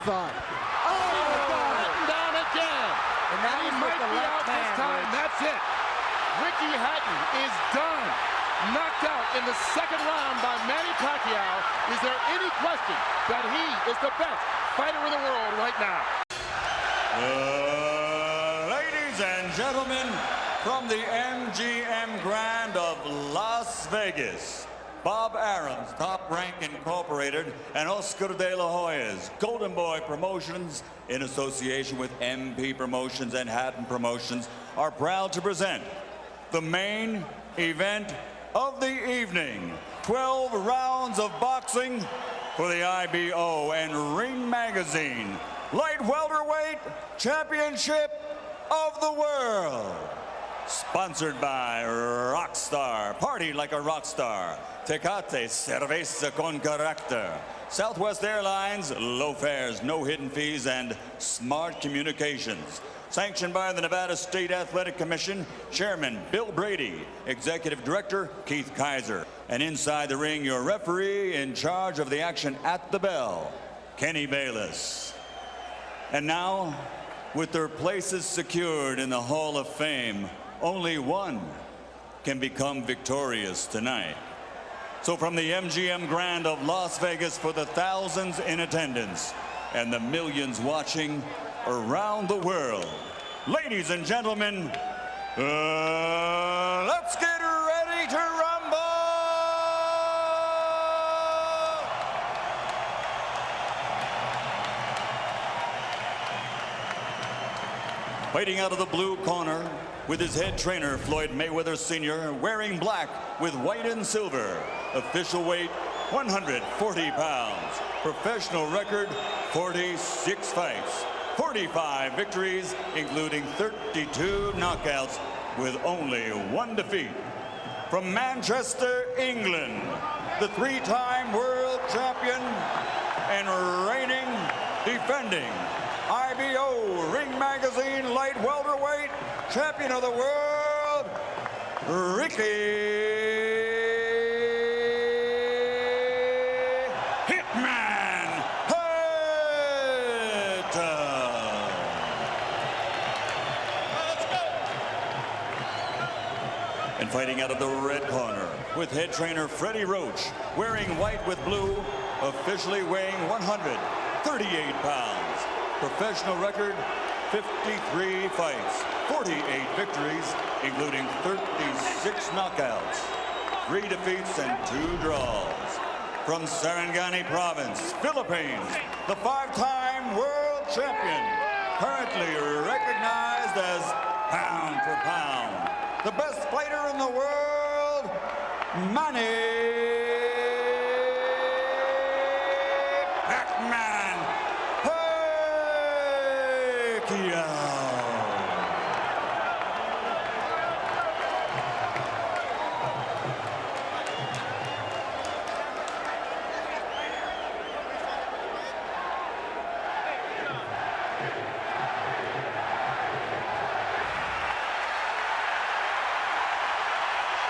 thought. Hatton down again. And now He he's might with the be left out this hand, time. Rich. That's it. Ricky Hatton is done. Knocked out in the second round by Manny Pacquiao. Is there any question that he is the best fighter in the world right now? Ladies and gentlemen, from the MGM Grand of Las Vegas, Bob Arum's Top Rank Incorporated and Oscar de la Hoya's Golden Boy Promotions, in association with MP Promotions and Hatton Promotions, are proud to present the main event of the evening. 12 rounds of boxing for the IBO and Ring Magazine Light Welterweight Championship of the World. Sponsored by Rockstar, party like a rock star. Tecate, cerveza con carácter. Southwest Airlines, low fares, no hidden fees, and smart communications. Sanctioned by the Nevada State Athletic Commission, Chairman Bill Brady, Executive Director Keith Kaiser. And inside the ring, your referee in charge of the action at the bell, Kenny Bayless. And now, with their places secured in the Hall of Fame, only one can become victorious tonight. So from the MGM Grand of Las Vegas, for the thousands in attendance and the millions watching around the world, ladies and gentlemen, let's get ready to rumble! Fighting out of the blue corner, with his head trainer, Floyd Mayweather Sr., wearing black with white and silver. Official weight, 140 pounds. Professional record, 46 fights. 45 victories, including 32 knockouts, with only one defeat. From Manchester, England, the three-time world champion and reigning, defending IBO Ring Magazine Light Welterweight Champion of the World, Ricky Hitman Hatton. Let's go. And fighting out of the red corner, with head trainer Freddie Roach, wearing white with blue, officially weighing 138 pounds. Professional record, 53 fights, 48 victories, including 36 knockouts, 3 defeats and 2 draws. From Sarangani Province, Philippines, the 5-time world champion, currently recognized as pound for pound, the best fighter in the world, Manny Pacquiao.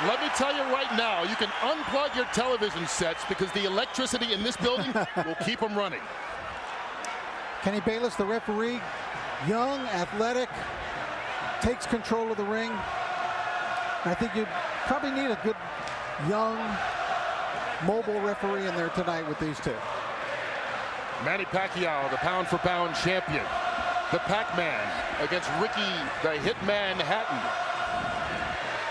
Let me tell you right now, you can unplug your television sets because the electricity in this building will keep them running. Kenny Bayless, the referee, young, athletic, takes control of the ring. I think you probably need a good, young, mobile referee in there tonight with these two. Manny Pacquiao, the pound-for-pound champion. The Pac-Man against Ricky, the Hitman Hatton.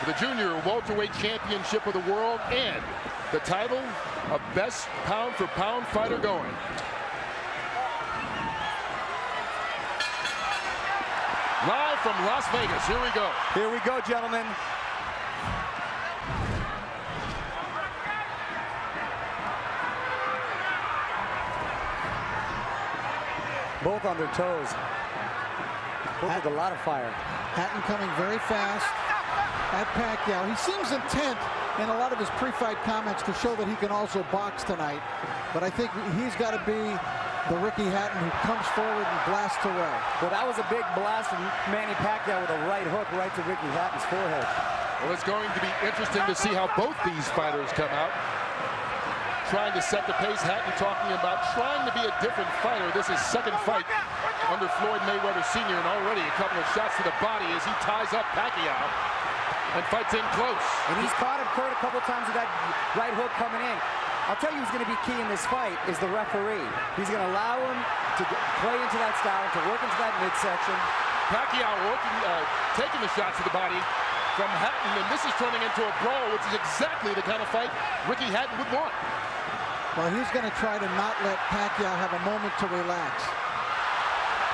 For the Junior Welterweight Championship of the World and the title of best pound-for-pound fighter going. Live from Las Vegas, here we go. Here we go, gentlemen. Both on their toes. Both with a lot of fire. Hatton coming very fast at Pacquiao. He seems intent in a lot of his pre-fight comments to show that he can also box tonight. But I think he's got to be the Ricky Hatton who comes forward and blasts away. Well, that was a big blast from Manny Pacquiao with a right hook right to Ricky Hatton's forehead. Well, it's going to be interesting to see how both these fighters come out. trying to set the pace. Hatton talking about trying to be a different fighter. This is second fight under Floyd Mayweather Sr. and already a couple of shots to the body as he ties up Pacquiao and fights in close. And he's caught him, Kurt, a couple times with that right hook coming in. I'll tell you who's going to be key in this fight is the referee. He's going to allow him to play into that style, to work into that midsection. Pacquiao taking the shots to the body from Hatton, and this is turning into a brawl, which is exactly the kind of fight Ricky Hatton would want. Well, he's going to try to not let Pacquiao have a moment to relax.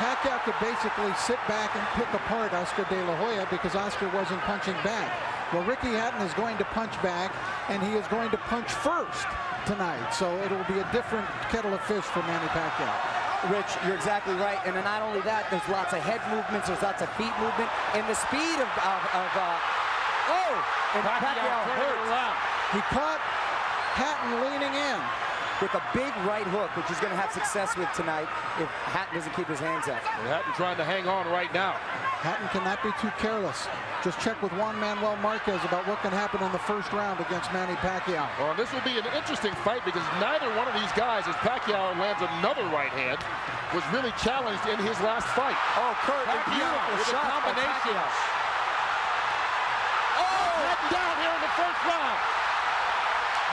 Pacquiao could basically sit back and pick apart Oscar De La Hoya because Oscar wasn't punching back. Well, Ricky Hatton is going to punch back, and he is going to punch first tonight. So it will be a different kettle of fish for Manny Pacquiao. Rich, you're exactly right. And then not only that, there's lots of head movements, there's lots of feet movement, and the speed of and Pacquiao hurt. He caught Hatton leaning in with a big right hook, which he's going to have success with tonight if Hatton doesn't keep his hands up. And Hatton trying to hang on right now. Hatton cannot be too careless. Just check with Juan Manuel Marquez about what can happen in the first round against Manny Pacquiao. Well, this will be an interesting fight because neither one of these guys, as Pacquiao lands another right hand, was really challenged in his last fight. Oh, Kurt, Pacquiao with a combination. Oh, Hatton down here in the first round.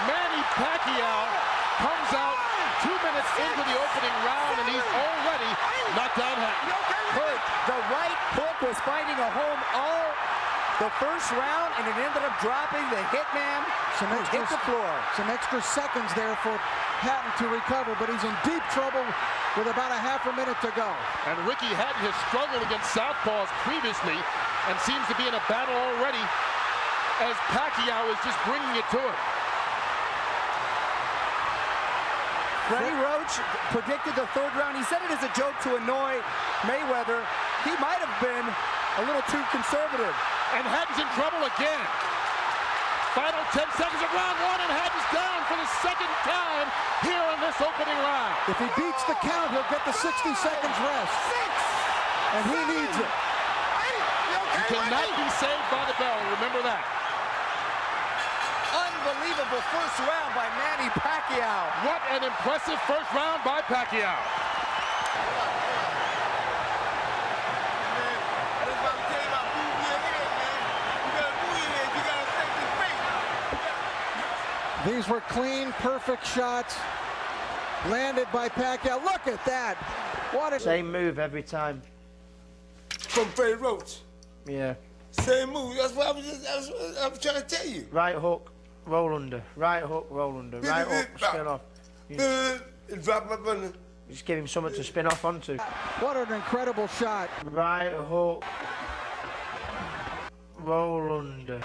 Manny Pacquiao comes out 2 minutes into the opening round, and he's already knocked down Hatton. Kurt, the right hook was finding a home all the first round, and it ended up dropping the hitman. Hit the floor. Some extra seconds there for Hatton to recover, but he's in deep trouble with about a half a minute to go. And Ricky Hatton has struggled against southpaws previously and seems to be in a battle already as Pacquiao is just bringing it to him. Freddie Roach predicted the third round. He said it as a joke to annoy Mayweather. He might have been a little too conservative. And Hatton's in trouble again. Final 10 seconds of round one, and Hatton's down for the second time here in this opening round. If he beats the count, he'll get the 60 seconds rest. And he needs it. He cannot be saved by the bell, remember that. Unbelievable first round by Manny Pacquiao. What an impressive first round by Pacquiao. These were clean, perfect shots landed by Pacquiao. Look at that. What a same move every time. From Freddie Roach. Yeah. Same move. That's what I was trying to tell you. Right hook, roll under. Right hook, roll under. Right hook, spin off. Drop up under. Just give him something to spin off onto. What an incredible shot. Right hook, roll under.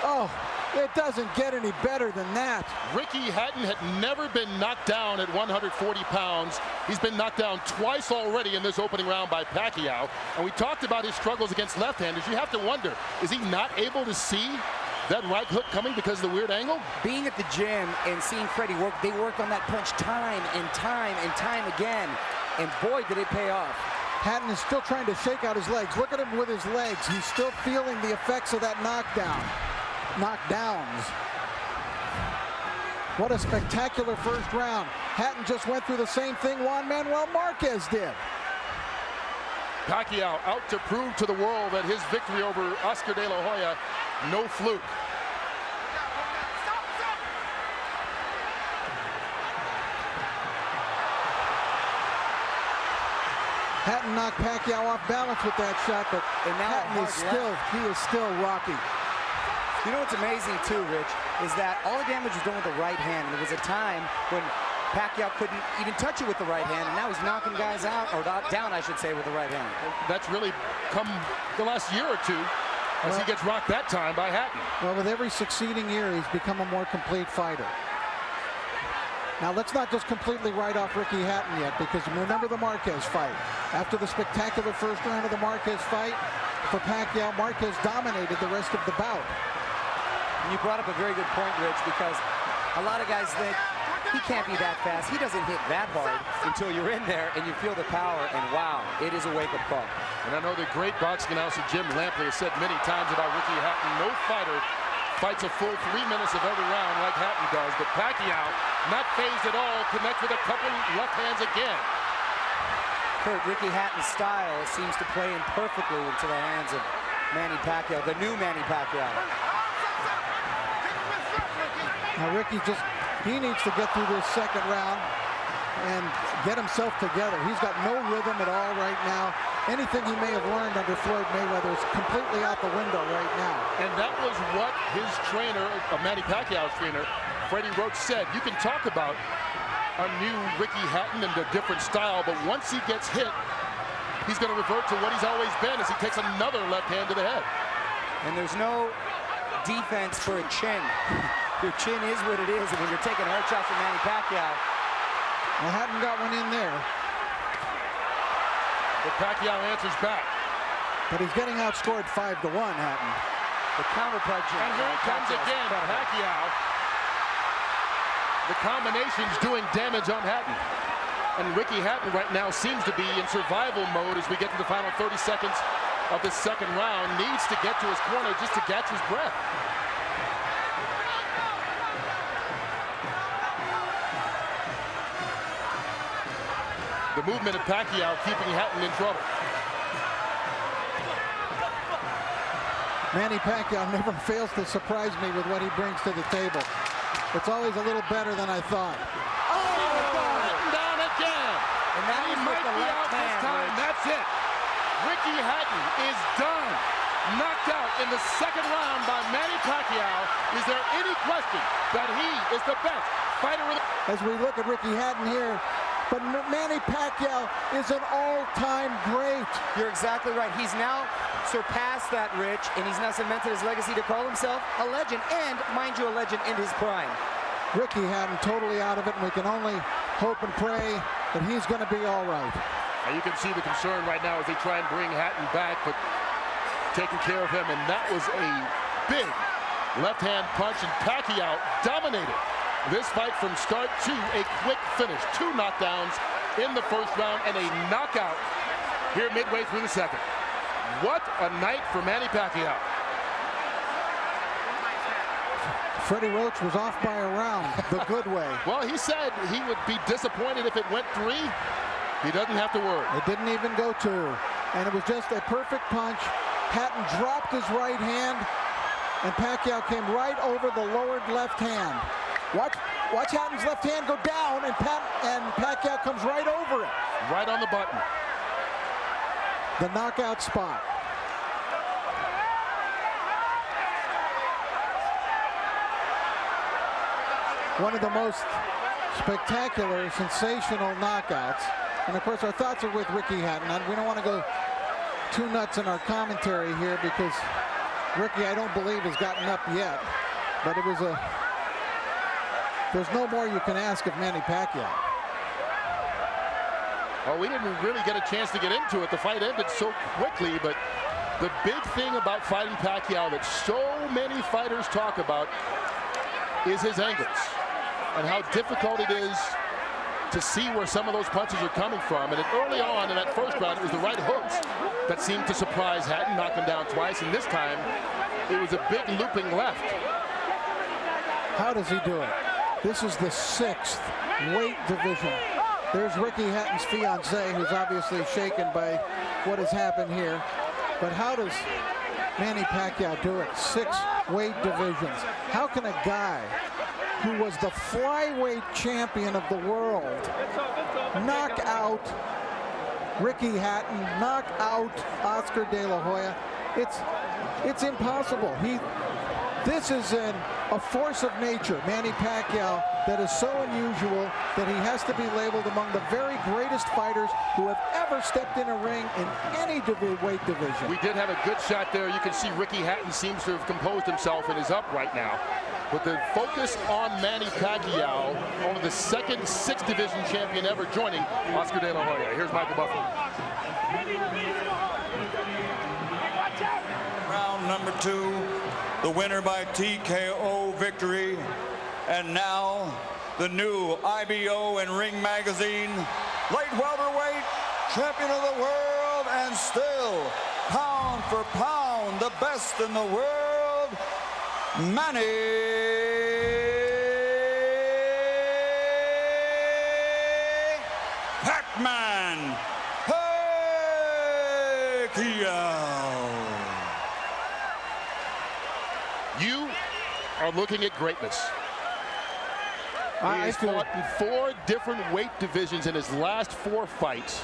Oh, it doesn't get any better than that. Ricky Hatton had never been knocked down at 140 pounds. He's been knocked down twice already in this opening round by Pacquiao. And we talked about his struggles against left-handers. You have to wonder, is he not able to see that right hook coming because of the weird angle? Being at the gym and seeing Freddie work, they worked on that punch time and time and time again. And boy, did it pay off. Hatton is still trying to shake out his legs. Look at him with his legs. He's still feeling the effects of that knockdowns. What a spectacular first round. Hatton just went through the same thing Juan Manuel Marquez did. Pacquiao out to prove to the world that his victory over Oscar De La Hoya, no fluke. Hatton knocked Pacquiao off balance with that shot, but Hatton is still rocky. You know what's amazing too, Rich, is that all the damage was done with the right hand. And there was a time when Pacquiao couldn't even touch it with the right hand, and now he's knocking guys out, or down, I should say, with the right hand. That's really come the last year or two as he gets rocked that time by Hatton. Well, with every succeeding year, he's become a more complete fighter. Now, let's not just completely write off Ricky Hatton yet, because remember the Marquez fight. After the spectacular first round of the Marquez fight, for Pacquiao, Marquez dominated the rest of the bout. And you brought up a very good point, Rich, because a lot of guys think he can't be that fast. He doesn't hit that hard until you're in there and you feel the power, and wow, it is a wake-up call. And I know the great boxing announcer Jim Lampley has said many times about Ricky Hatton, no fighter fights a full 3 minutes of every round like Hatton does, but Pacquiao, not phased at all, connects with a couple left hands again. Kurt, Ricky Hatton's style seems to play in perfectly into the hands of Manny Pacquiao, the new Manny Pacquiao. Now Ricky he needs to get through this second round and get himself together. He's got no rhythm at all right now. Anything he may have learned under Floyd Mayweather is completely out the window right now. And that was what his trainer, Manny Pacquiao's trainer, Freddie Roach, said. You can talk about a new Ricky Hatton and a different style, but once he gets hit, he's going to revert to what he's always been as he takes another left hand to the head. And there's no defense for a chin. Your chin is what it is, and when you're taking hard shots from Manny Pacquiao. Well, Hatton got one in there. But Pacquiao answers back. But he's getting outscored 5-1, Hatton. The counter punch. And here it comes again, Pacquiao. The combination's doing damage on Hatton. And Ricky Hatton right now seems to be in survival mode as we get to the final 30 seconds of the second round. Needs to get to his corner just to catch his breath. The movement of Pacquiao keeping Hatton in trouble. Manny Pacquiao never fails to surprise me with what he brings to the table. It's always a little better than I thought. Oh, Hatton down again. And that He was might with the be left out this hand, time. Rich. That's it. Ricky Hatton is done. Knocked out in the second round by Manny Pacquiao. Is there any question that he is the best fighter in the... As we look at Ricky Hatton here, but Manny Pacquiao is an all-time great. You're exactly right. He's now surpassed that, Rich, and he's now cemented his legacy to call himself a legend, and, mind you, a legend in his prime. Ricky Hatton totally out of it, and we can only hope and pray that he's going to be all right. And you can see the concern right now as they try and bring Hatton back, but taking care of him, and that was a big left-hand punch, and Pacquiao dominated this fight from start to a quick finish. 2 knockdowns in the first round and a knockout here midway through the second. What a night for Manny Pacquiao. Freddie Roach was off by a round the good way. Well, he said he would be disappointed if it went 3. He doesn't have to worry. It didn't even go 2. And it was just a perfect punch. Hatton dropped his right hand, and Pacquiao came right over the lowered left hand. Watch Hatton's left hand go down, and Pacquiao comes right over it. Right on the button. The knockout spot. One of the most spectacular, sensational knockouts. And of course, our thoughts are with Ricky Hatton. We don't want to go too nuts in our commentary here because Ricky, I don't believe, has gotten up yet. But it was there's no more you can ask of Manny Pacquiao. Well, we didn't really get a chance to get into it. The fight ended so quickly, but the big thing about fighting Pacquiao that so many fighters talk about is his angles and how difficult it is to see where some of those punches are coming from. And early on in that first round, it was the right hooks that seemed to surprise Hatton, knock him down twice, and this time it was a big looping left. How does he do it? This is the 6th weight division. There's Ricky Hatton's fiancée, who's obviously shaken by what has happened here. But how does Manny Pacquiao do it? 6 weight divisions. How can a guy who was the flyweight champion of the world knock out Ricky Hatton, knock out Oscar De La Hoya? It's impossible. This is a force of nature, Manny Pacquiao, that is so unusual that he has to be labeled among the very greatest fighters who have ever stepped in a ring in any weight division. We did have a good shot there. You can see Ricky Hatton seems to have composed himself and is up right now. But the focus on Manny Pacquiao, only the second 6th division champion ever joining Oscar De La Hoya. Here's Michael Buffalo. Round number 2, the winner by TKO victory. And now, the new IBO and Ring Magazine light welterweight champion of the world, and still, pound for pound, the best in the world, Manny Pac-Man Pacquiao. You are looking at greatness. He I has feel fought in 4 different weight divisions in his last 4 fights.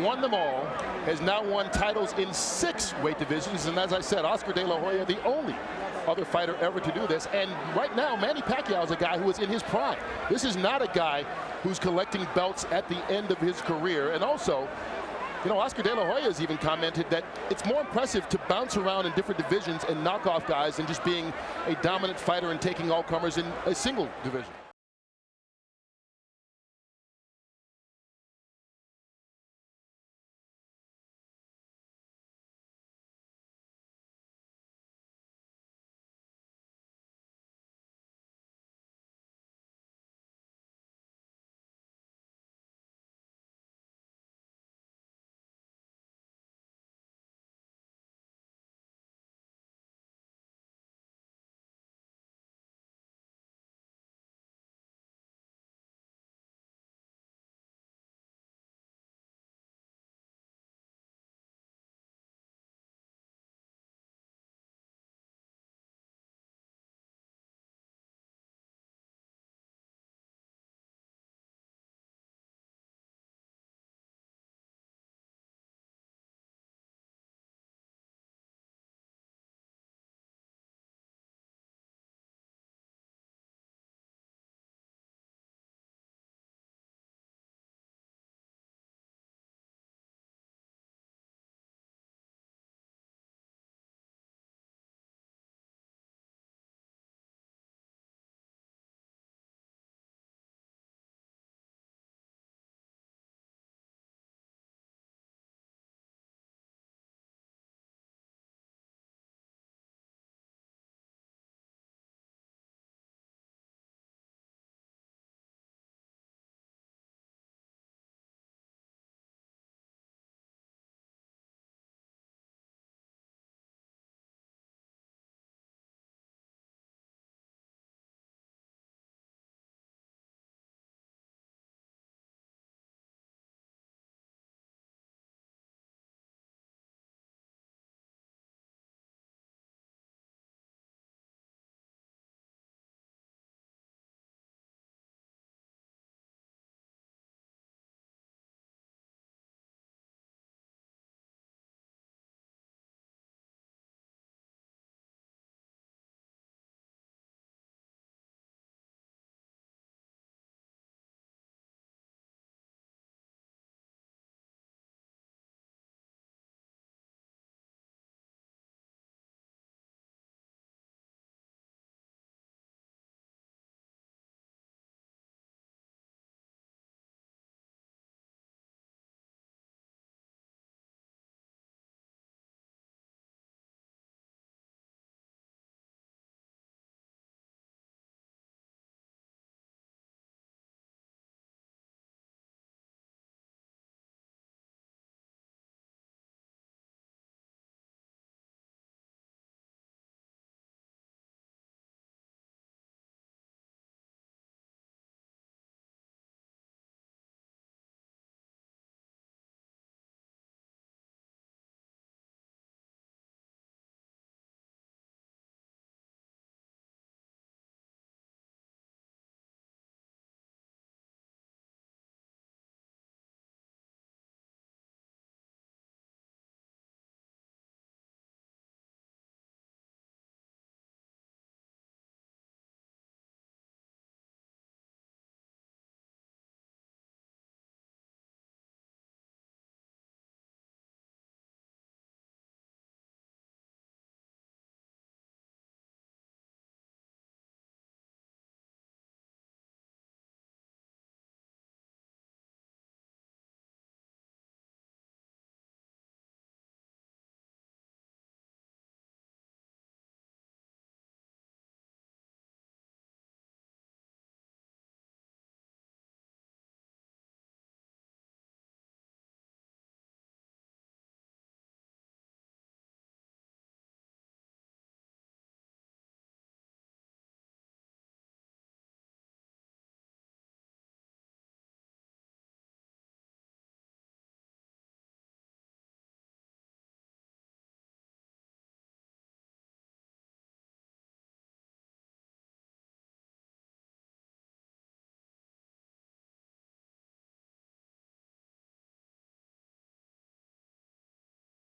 Won them all. Has now won titles in 6 weight divisions. And as I said, Oscar De La Hoya, the only other fighter ever to do this. And right now, Manny Pacquiao is a guy who is in his prime. This is not a guy who's collecting belts at the end of his career. And also, you know, Oscar De La Hoya has even commented that it's more impressive to bounce around in different divisions and knock off guys than just being a dominant fighter and taking all comers in a single division.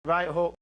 right hook.